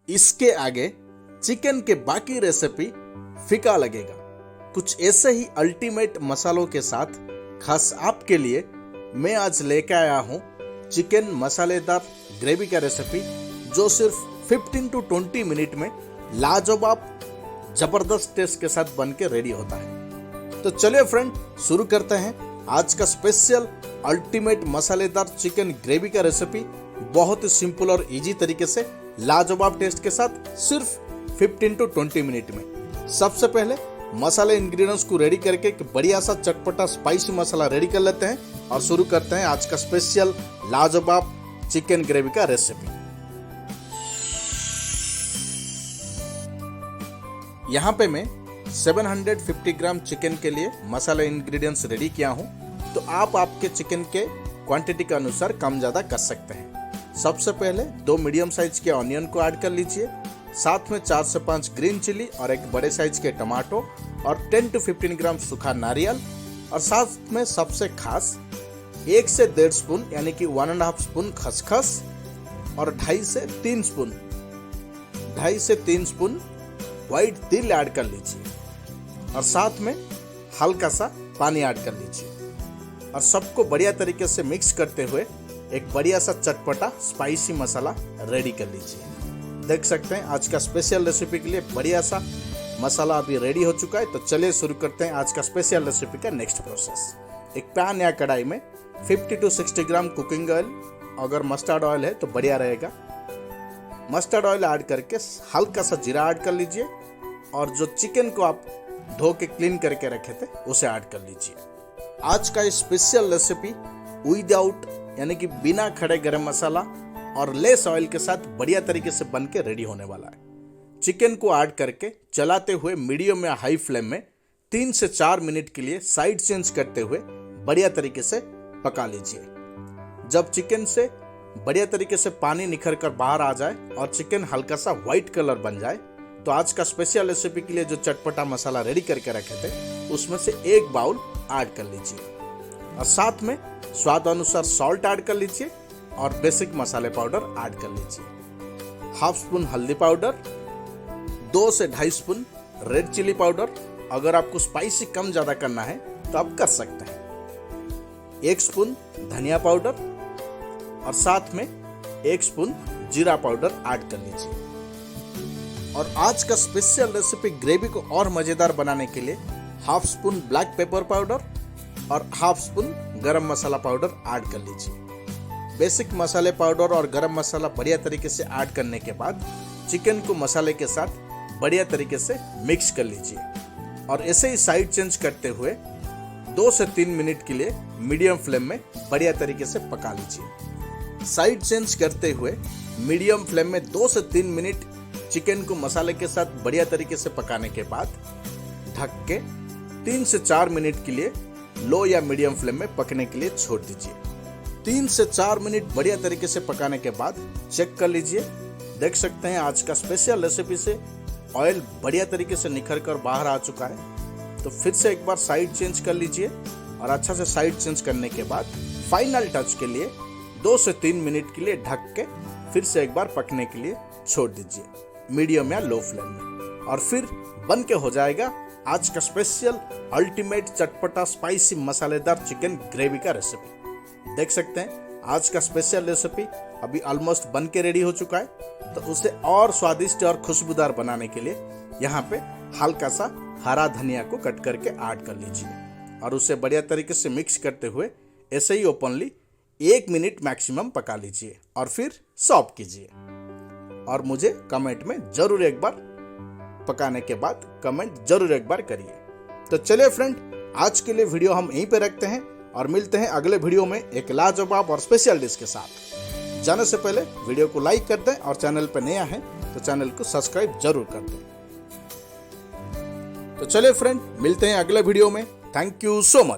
इसके आगे चिकन के बाकी रेसिपी फीका लगेगा। कुछ ऐसे ही अल्टीमेट मसालों के साथ खास आपके लिए मैं आज लेकर आया हूँ चिकन मसालेदार ग्रेवी का रेसिपी, जो सिर्फ 15 to 20 मिनट में लाजवाब जबरदस्त टेस्ट के साथ बन के रेडी होता है। तो चलिए फ्रेंड, शुरू करते हैं आज का स्पेशल अल्टीमेट मसालेदार चिकन ग्रेवी का रेसिपी। बहुत ही सिंपल और इजी तरीके से लाजवाब टेस्ट के साथ सिर्फ 15 to 20 मिनट में। सबसे पहले मसाले इंग्रेडिएंट्स को रेडी करके एक बढ़िया सा चटपटा स्पाइसी मसाला रेडी कर लेते हैं और शुरू करते हैं आज का स्पेशल लाजवाब चिकन ग्रेवी का रेसिपी। यहाँ पे मैं 750 ग्राम चिकन के लिए मसाला इंग्रेडिएंट्स रेडी किया हूँ। तो आप आपके चिकन के क्वांटिटी के अनुसार कम ज़्यादा कर सकते हैं। सबसे पहले 2 मीडियम साइज के ऑनियन को ऐड कर लीजिए, साथ में 4 से 5 ग्रीन चिली और एक बड़े साइज के टमाटो और 10 to 15 ग्राम सूखा नारियल, और साथ में सबसे खास 1 से 1.5 स्पून यानी कि 1.5 स्पून खसखस और 2.5 से 3 स्पून व्हाइट तिल ऐड कर लीजिए और साथ में हल्का सा पानी ऐड कर लीजिए और सबको बढ़िया तरीके से मिक्स करते हुए एक बढ़िया सा चटपटा स्पाइसी मसाला रेडी कर लीजिए। देख सकते हैं आज का स्पेशल रेसिपी के लिए बढ़िया सा मसाला अभी रेडी हो चुका है। तो चलिए शुरू करते हैं आज का स्पेशल रेसिपी का नेक्स्ट प्रोसेस। एक पैन या कढ़ाई में 50 to 60 ग्राम कुकिंग ऑयल, अगर मस्टर्ड ऑयल है तो बढ़िया रहेगा, मस्टर्ड ऑयल ऐड करके हल्का सा जीरा ऐड कर लीजिए और जो चिकन को आप धो के क्लीन करके रखे थे उसे ऐड कर लीजिए। आज का स्पेशल रेसिपी विदाउट यानी कि बिना खड़े गरम मसाला और लेस ऑयल के साथ बढ़िया तरीके से बन के रेडी होने वाला है। चिकन को ऐड करके चलाते हुए मीडियम या हाई फ्लेम में 3 से 4 मिनट के लिए साइड चेंज करते हुए बढ़िया तरीके से पका लीजिए। जब चिकन से बढ़िया तरीके से पानी निखर कर बाहर आ जाए और चिकन हल्का सा व्हाइट कलर बन जाए, तो आज का स्पेशल रेसिपी के लिए जो चटपटा मसाला रेडी करके रखे थे उसमें से 1 बाउल ऐड कर लीजिए और साथ में स्वाद अनुसार सॉल्ट ऐड कर लीजिए और बेसिक मसाले पाउडर ऐड कर लीजिए। 1/2 स्पून हल्दी पाउडर, 2 से 2.5 स्पून रेड चिली पाउडर, अगर आपको स्पाइसी कम ज्यादा करना है तो आप कर सकते हैं। 1 स्पून धनिया पाउडर और साथ में 1 स्पून जीरा पाउडर ऐड कर लीजिए। और आज का स्पेशल रेसिपी ग्रेवी को और मजेदार बनाने के लिए 1/2 स्पून ब्लैक पेपर पाउडर और 1/2 स्पून गरम मसाला पाउडर ऐड कर लीजिए। बेसिक मसाले पाउडर और गरम मसाला बढ़िया तरीके से ऐड करने के बाद चिकन को मसाले के साथ बढ़िया तरीके से मिक्स कर लीजिए और ऐसे ही साइड चेंज करते हुए 2 से 3 मिनट के लिए मीडियम फ्लेम में बढ़िया तरीके से पका लीजिए। साइड चेंज करते हुए मीडियम फ्लेम में 2 से 3 मिनट चिकन को मसाले के साथ बढ़िया तरीके से पकाने के बाद ढक के 3 से 4 मिनट के लिए लो या मीडियम फ्लेम में पकने के लिए छोड़ दीजिए। 3 से 4 मिनट बढ़िया तरीके से पकाने के बाद चेक कर लीजिए। देख सकते हैं आज का स्पेशल रेसिपी से ऑयल बढ़िया तरीके से निखर कर बाहर आ चुका है। तो फिर से एक बार साइड चेंज कर लीजिए और अच्छा से साइड चेंज करने के बाद फाइनल टच के लिए 2 से 3 मिनट के लिए ढक के फिर से एक बार पकने के लिए छोड़ दीजिए मीडियम या लो फ्लेम में, और फिर बन के हो जाएगा आज का स्पेशल अल्टीमेट चटपटा स्पाइसी मसालेदार चिकन ग्रेवी का रेसिपी। देख सकते हैं आज का स्पेशल रेसिपी अभी ऑलमोस्ट बन के रेडी हो चुका है। तो उसे और स्वादिष्ट और खुशबूदार बनाने के लिए यहाँ पे हल्का सा हरा धनिया को कट करके ऐड कर लीजिए और उसे बढ़िया तरीके से मिक्स करते हुए ऐसे ही ओपनली 1 मिनट मैक्सिमम पका लीजिए और फिर सर्व कीजिए। और मुझे कमेंट में जरूर एक बार पकाने के बाद कमेंट जरूर एक बार करिए। तो चलिए फ्रेंड, आज के लिए वीडियो हम यहीं पे रखते हैं और मिलते हैं अगले वीडियो में एक लाजवाब और स्पेशल डिश के साथ। जाने से पहले वीडियो को लाइक कर दें और चैनल पर नया है तो चैनल को सब्सक्राइब जरूर कर दें। तो चलिए फ्रेंड, मिलते हैं अगले वीडियो में। Thank you so much.